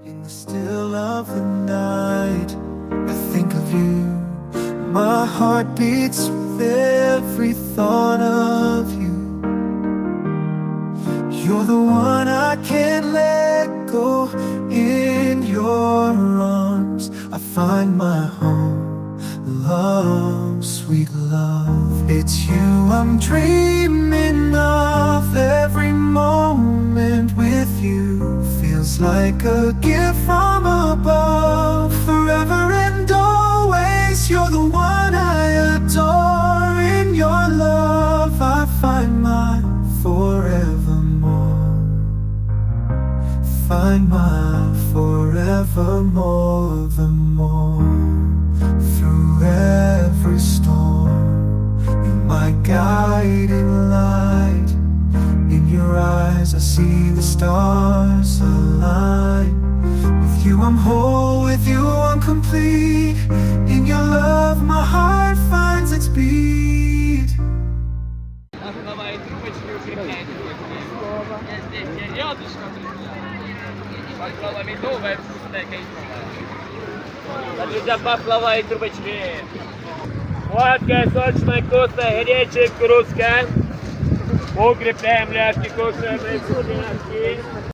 In the still of the night, I think of you. My heart beats with every thought of you. You're the one I can't let go. In your arms I find my home. Love, sweet love, it's you I'm dreaming of. Every moment with you feels like a gift from above. Forever and always, you're the one I adore. In your love I find my forevermore. Find my forevermore, the more. Through every storm, you're my guiding light. In your eyes I see the stars align. With you I'm whole, with you I'm complete. In your love my heart finds its beat. Давай трубочки укрепляйте. Я здесь, я рядышком. Пахлава медовая, вкусная, кайфовая. Друзья, пахлава и трубочки. Сладкая, сочная, вкусная, горячая кукурузка. Укрепляем ляжки, кушаем и ляжки.